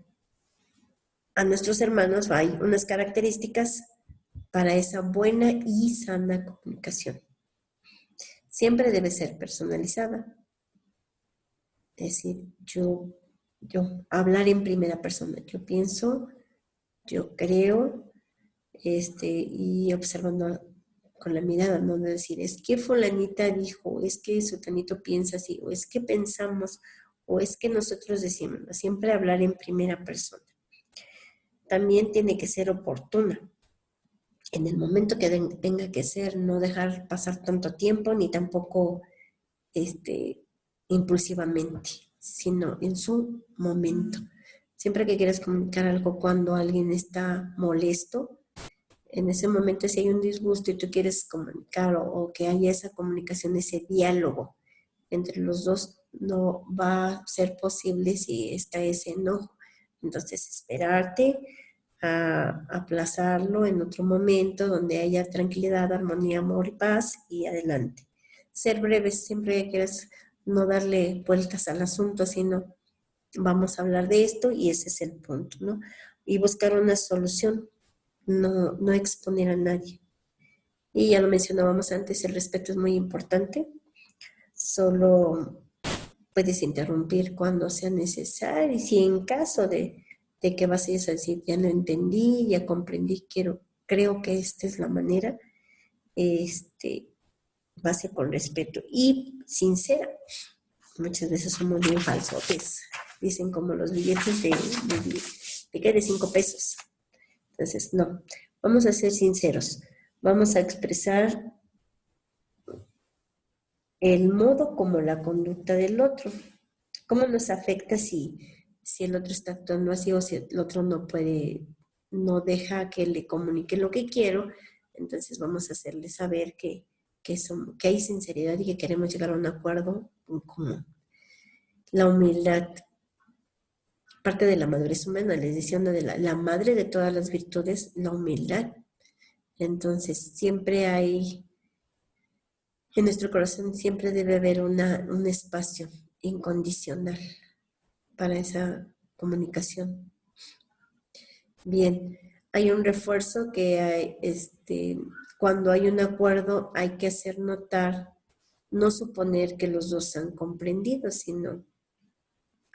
a nuestros hermanos, hay unas características para esa buena y sana comunicación. Siempre debe ser personalizada. Es decir, yo hablar en primera persona. Yo pienso, yo creo, y observando con la mirada, no de decir, es que fulanita dijo, es que sutanito piensa así, o es que pensamos, o es que nosotros decimos, ¿no? Siempre hablar en primera persona. También tiene que ser oportuna. en el momento que tenga que ser, no dejar pasar tanto tiempo ni tampoco este, impulsivamente, sino en su momento. Siempre que quieras comunicar algo cuando alguien está molesto, en ese momento si hay un disgusto y tú quieres comunicar o que haya esa comunicación, ese diálogo entre los dos, no va a ser posible si está ese enojo. Entonces, esperarte a aplazarlo en otro momento donde haya tranquilidad, armonía, amor y paz y adelante. Ser breves, siempre que quieras no darle vueltas al asunto, sino vamos a hablar de esto y ese es el punto, ¿no? Y buscar una solución, no exponer a nadie. Y ya lo mencionábamos antes, el respeto es muy importante. Solo puedes interrumpir cuando sea necesario y si en caso de que vas a decir, ya no entendí, ya comprendí, creo que esta es la manera, va a ser con respeto y sincera. Muchas veces somos bien falsotes, dicen como los billetes de 5 pesos. Entonces, no, vamos a ser sinceros, vamos a expresar el modo como la conducta del otro. ¿Cómo nos afecta si el otro está actuando así o si el otro no puede, no deja que le comunique lo que quiero? Entonces vamos a hacerle saber que hay sinceridad y que queremos llegar a un acuerdo en común. La humildad, parte de la madurez humana, les decía una de la madre de todas las virtudes, la humildad. Entonces siempre hay, en nuestro corazón siempre debe haber un espacio incondicional para esa comunicación. Bien, hay un refuerzo que hay, cuando hay un acuerdo hay que hacer notar, no suponer que los dos han comprendido, sino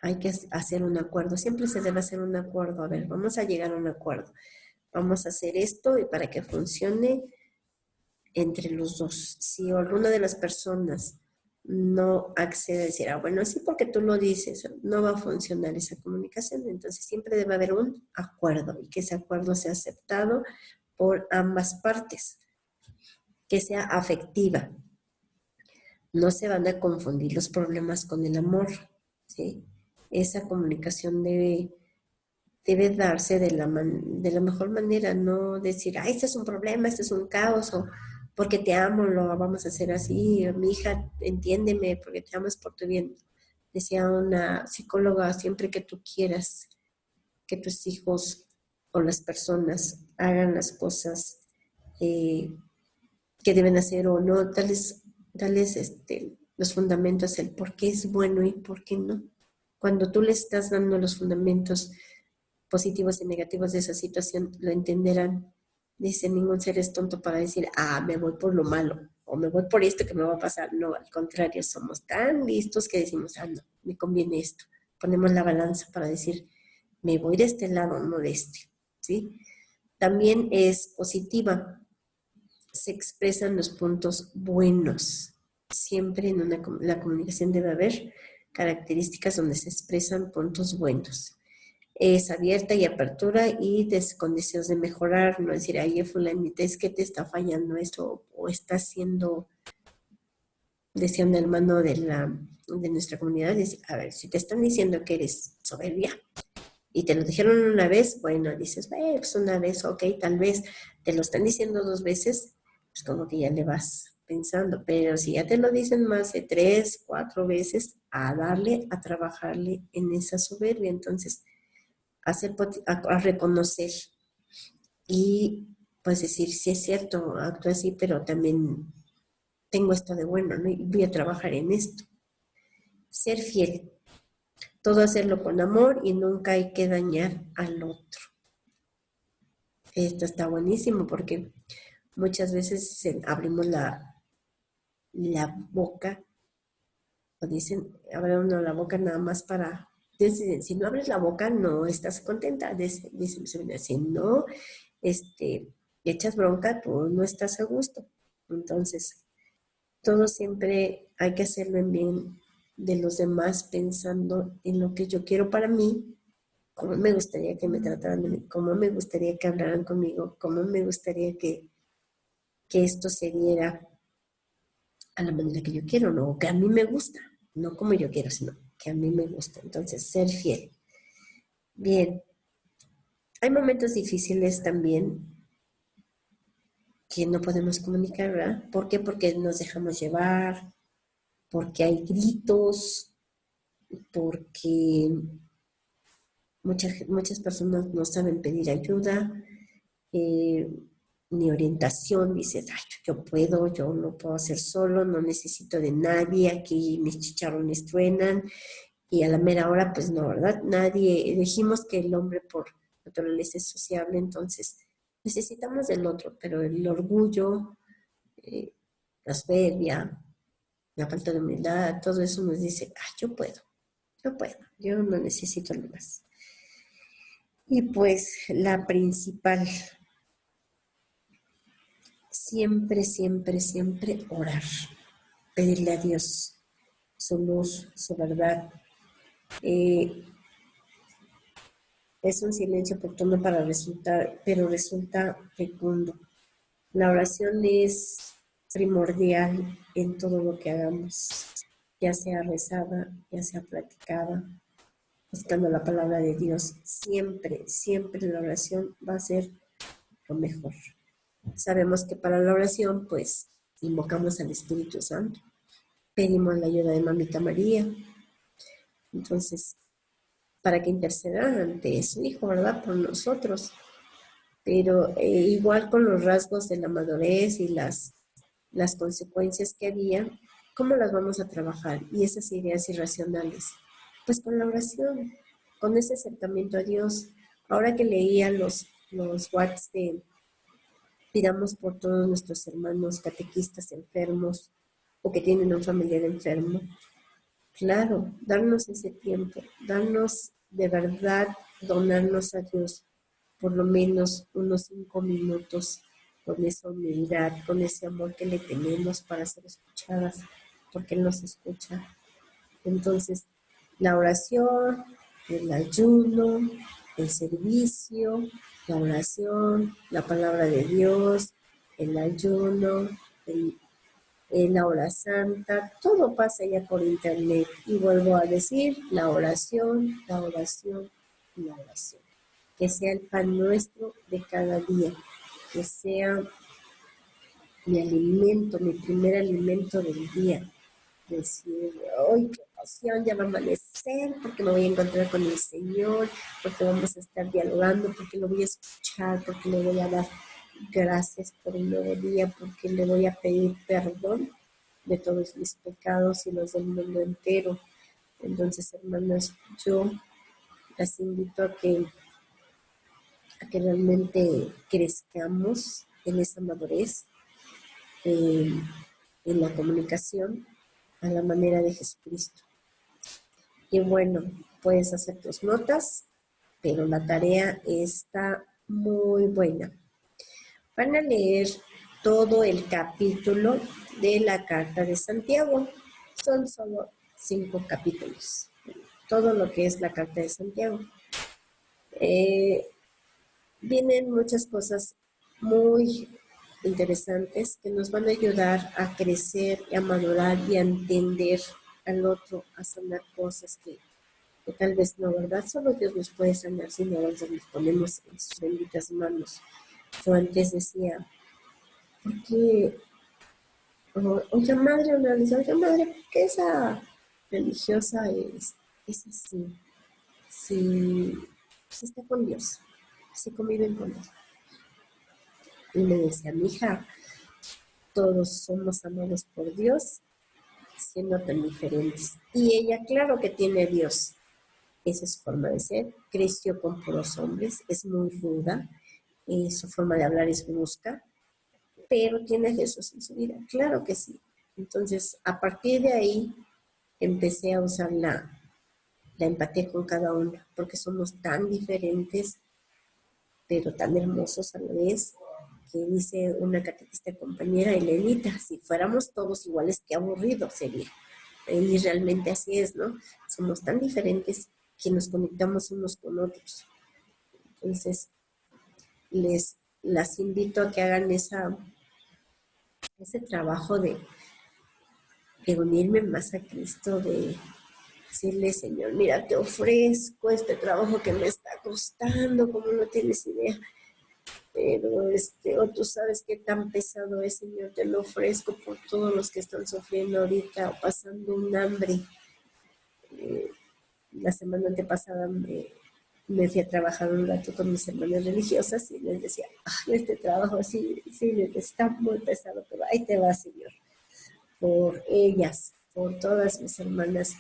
hay que hacer un acuerdo. Siempre se debe hacer un acuerdo. A ver, vamos a llegar a un acuerdo. Vamos a hacer esto y para que funcione entre los dos. Si alguna de las personas no accede a decir, bueno, sí, porque tú lo dices, no va a funcionar esa comunicación. Entonces siempre debe haber un acuerdo y que ese acuerdo sea aceptado por ambas partes, que sea afectiva. No se van a confundir los problemas con el amor, ¿sí? Esa comunicación debe darse de la mejor manera, no decir, este es un problema, este es un caos, o porque te amo, lo vamos a hacer así, mi hija, entiéndeme, porque te amo es por tu bien. Decía una psicóloga, siempre que tú quieras que tus hijos o las personas hagan las cosas eh, que deben hacer o no, dales los fundamentos, el por qué es bueno y por qué no. Cuando tú le estás dando los fundamentos positivos y negativos de esa situación, lo entenderán. Dice, ningún ser es tonto para decir, me voy por lo malo, o me voy por esto que me va a pasar. No, al contrario, somos tan listos que decimos, no, me conviene esto. Ponemos la balanza para decir, me voy de este lado, no de este, ¿sí? También es positiva, se expresan los puntos buenos. Siempre en la comunicación debe haber características donde se expresan puntos buenos. Es abierta y apertura y con deseos de mejorar, no decir, fulanita, es que te está fallando esto o está haciendo, decía un hermano de nuestra comunidad, dice, a ver, si te están diciendo que eres soberbia y te lo dijeron una vez, bueno, dices, pues una vez, ok, tal vez te lo están diciendo 2 veces, pues como que ya le vas pensando, pero si ya te lo dicen más de 3, 4 veces, a darle, a trabajarle en esa soberbia, entonces a reconocer y pues decir, sí es cierto, actúo así, pero también tengo esto de bueno, ¿no? Y voy a trabajar en esto. Ser fiel, todo hacerlo con amor y nunca hay que dañar al otro. Esto está buenísimo porque muchas veces abrimos la boca o dicen, abre uno la boca nada más para... Si no abres la boca no estás contenta, dicen, si no echas bronca, tú no estás a gusto. Entonces, todo siempre hay que hacerlo en bien de los demás, pensando en lo que yo quiero para mí cómo me gustaría que me trataran de mí, cómo me gustaría que hablaran conmigo, cómo me gustaría que esto se diera a la manera que yo quiero, no, o que a mí me gusta, no como yo quiero, sino que a mí me gusta. Entonces, ser fiel. Bien, hay momentos difíciles también que no podemos comunicar, ¿verdad? ¿Por qué? Porque nos dejamos llevar, porque hay gritos, porque muchas personas no saben pedir ayuda, eh, ni orientación, dices, ay, yo puedo, yo lo puedo hacer solo, no necesito de nadie, aquí mis chicharrones truenan, y a la mera hora, pues no, ¿verdad? Nadie, dijimos que el hombre por naturaleza es sociable, entonces necesitamos del otro, pero el orgullo, eh, la soberbia, la falta de humildad, todo eso nos dice, ah, yo puedo, yo no necesito nada más. Y pues la principal, siempre, siempre, siempre orar, pedirle a Dios su luz, su verdad. Eh, es un silencio oportuno para resultar, pero resulta fecundo. La oración es primordial en todo lo que hagamos, ya sea rezada, ya sea platicada, buscando la palabra de Dios. Siempre, siempre la oración va a ser lo mejor. Sabemos que para la oración, pues, invocamos al Espíritu Santo, pedimos la ayuda de Mamita María, entonces, para que interceda ante su Hijo, ¿verdad? Por nosotros. Pero igual con los rasgos de la madurez y las consecuencias que había, ¿cómo las vamos a trabajar? Y esas ideas irracionales, pues con la oración, con ese acercamiento a Dios. Ahora que leía los WhatsApp de pidamos por todos nuestros hermanos catequistas enfermos o que tienen un familiar enfermo, claro, darnos ese tiempo, darnos de verdad, donarnos a Dios por lo menos unos 5 minutos con esa humildad, con ese amor que le tenemos para ser escuchadas, porque Él nos escucha. Entonces, la oración, el ayuno, el servicio, la oración, la palabra de Dios, el ayuno, el, la hora santa, todo pasa ya por internet. Y vuelvo a decir, la oración, la oración, la oración. Que sea el pan nuestro de cada día, que sea mi alimento, mi primer alimento del día. Decir, hoy qué emoción, ya va a amanecer, porque me voy a encontrar con el Señor, porque vamos a estar dialogando, porque lo voy a escuchar, porque le voy a dar gracias por el nuevo día, porque le voy a pedir perdón de todos mis pecados y los del mundo entero. Entonces, hermanas, yo las invito a que realmente crezcamos en esa madurez, eh, en la comunicación, a la manera de Jesucristo. Y bueno, puedes hacer tus notas, pero la tarea está muy buena. Van a leer todo el capítulo de la Carta de Santiago. Son solo 5 capítulos. Todo lo que es la Carta de Santiago. Vienen muchas cosas muy interesantes que nos van a ayudar a crecer y a madurar y a entender al otro, a sanar cosas que tal vez no, ¿verdad? Solo Dios nos puede sanar si nosotros nos ponemos en sus benditas manos. Yo antes decía, ¿por qué? Oye, madre, una vez, oye, madre, ¿por qué esa religiosa es así? Si está con Dios, si conviven con Dios. Y me decía, mi hija, todos somos amados por Dios, siendo tan diferentes. Y ella, claro que tiene a Dios. Esa es su forma de ser. Creció con puros hombres, es muy ruda, su forma de hablar es brusca, pero tiene a Jesús en su vida. Claro que sí. Entonces, a partir de ahí, empecé a usar la empatía con cada uno, porque somos tan diferentes, pero tan hermosos a la vez, que dice una catequista compañera, Elenita, si fuéramos todos iguales, qué aburrido sería. Y realmente así es, ¿no? Somos tan diferentes, que nos conectamos unos con otros. Entonces, las invito a que hagan ese trabajo de unirme más a Cristo, de decirle, Señor, mira, te ofrezco este trabajo que me está costando, como no tienes idea, pero o tú sabes qué tan pesado es, Señor, te lo ofrezco por todos los que están sufriendo ahorita o pasando un hambre. La semana antepasada me fui a trabajar un rato con mis hermanas religiosas y les decía, ay, este trabajo sí, sí, está muy pesado, pero ahí te va, Señor, por ellas, por todas mis hermanas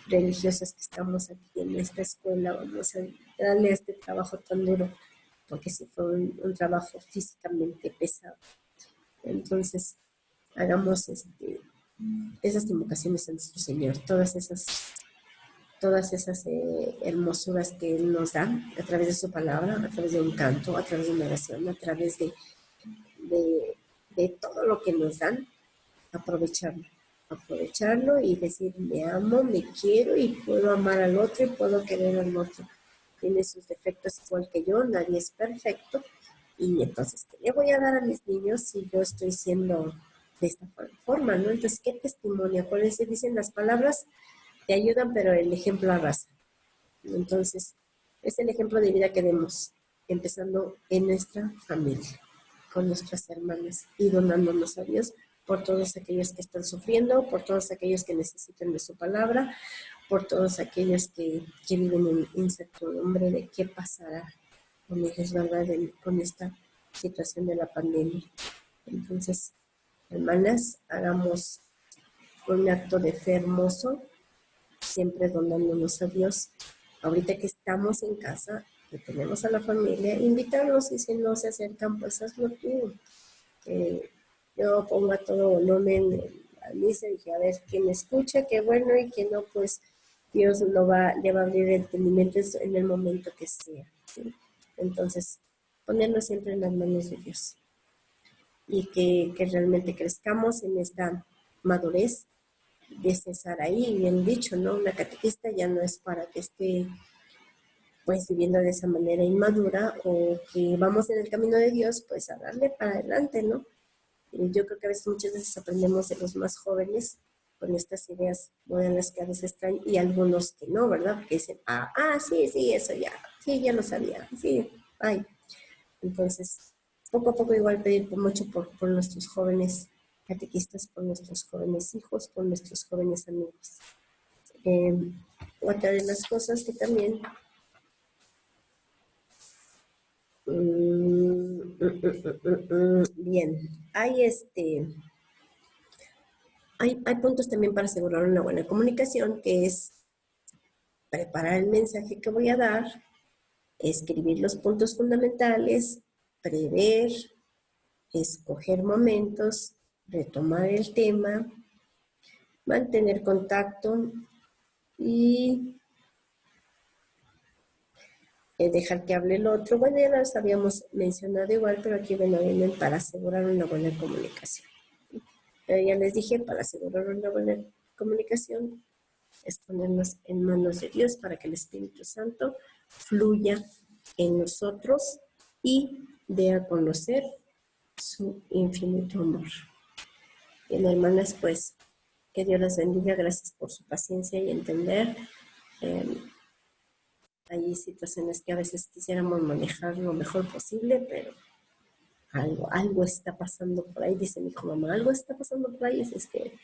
religiosas que estamos aquí en esta escuela, vamos a darle a este trabajo tan duro, porque sí fue un trabajo físicamente pesado. Entonces, hagamos esas invocaciones a nuestro Señor, todas esas hermosuras que Él nos da a través de su palabra, a través de un canto, a través de una oración, a través de todo lo que nos dan, aprovecharlo y decir, me amo, me quiero y puedo amar al otro y puedo querer al otro. Tiene sus defectos igual que yo, nadie es perfecto. Y entonces, ¿qué le voy a dar a mis niños si yo estoy siendo de esta forma, ¿no? Entonces, ¿qué testimonio? Por eso dicen las palabras, te ayudan, pero el ejemplo arrasa. Entonces, es el ejemplo de vida que demos, empezando en nuestra familia, con nuestras hermanas y donándonos a Dios por todos aquellos que están sufriendo, por todos aquellos que necesitan de su palabra, por todos aquellos que viven en incertidumbre de qué pasará con ellos, ¿verdad? Con esta situación de la pandemia. Entonces, hermanas, hagamos un acto de fe hermoso, siempre donándonos a Dios. Ahorita que estamos en casa, que tenemos a la familia, invitarlos y si no se acercan, pues hazlo tú. Yo pongo a todo volumen en la misa y dije, a ver, quien escucha, qué bueno, y quien no, pues Dios le va a abrir el entendimiento en el momento que sea. ¿Sí? Entonces, ponerlo siempre en las manos de Dios y que realmente crezcamos en esta madurez de César ahí, bien dicho, ¿no? Una catequista ya no es para que esté pues viviendo de esa manera inmadura o que vamos en el camino de Dios, pues a darle para adelante, ¿no? Y yo creo que muchas veces aprendemos de los más jóvenes con estas ideas modernas que a veces traen y algunos que no, ¿verdad? Porque dicen, sí, eso ya, sí, ya lo sabía, sí, ay. Entonces, poco a poco igual pedir mucho por nuestros jóvenes catequistas, por nuestros jóvenes hijos, por nuestros jóvenes amigos. Otra de las cosas que también bien, hay puntos también para asegurar una buena comunicación, que es preparar el mensaje que voy a dar, escribir los puntos fundamentales, prever, escoger momentos, retomar el tema, mantener contacto y dejar que hable el otro. Bueno, ya los habíamos mencionado igual, pero aquí vienen para asegurar una buena comunicación. Pero ya les dije, para asegurar una buena comunicación es ponernos en manos de Dios para que el Espíritu Santo fluya en nosotros y dé a conocer su infinito amor. Bien, hermanas, pues que Dios las bendiga. Gracias por su paciencia y entender. Hay situaciones que a veces quisiéramos manejar lo mejor posible, pero algo está pasando por ahí, dice mi hijo, mamá, algo está pasando por ahí, es que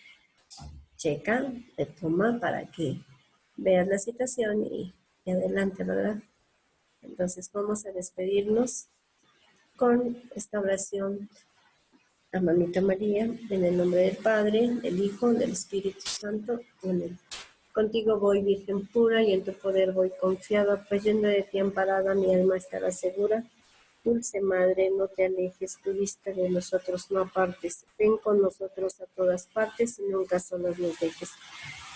checa, retoma para que veas la situación y adelante, ¿verdad? Entonces vamos a despedirnos con esta oración a Mamita María, en el nombre del Padre, del Hijo, del Espíritu Santo. Amén. Contigo voy, Virgen pura, y en tu poder voy confiada, pues yendo de ti amparada, mi alma estará segura. Dulce Madre, no te alejes, tu vista de nosotros no apartes. Ven con nosotros a todas partes y nunca solas nos dejes.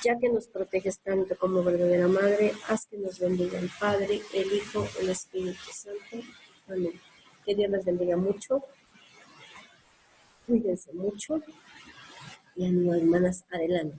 Ya que nos proteges tanto como verdadera Madre, haz que nos bendiga el Padre, el Hijo, el Espíritu Santo. Amén. Que Dios les bendiga mucho. Cuídense mucho. Y ánimo, hermanas, adelante.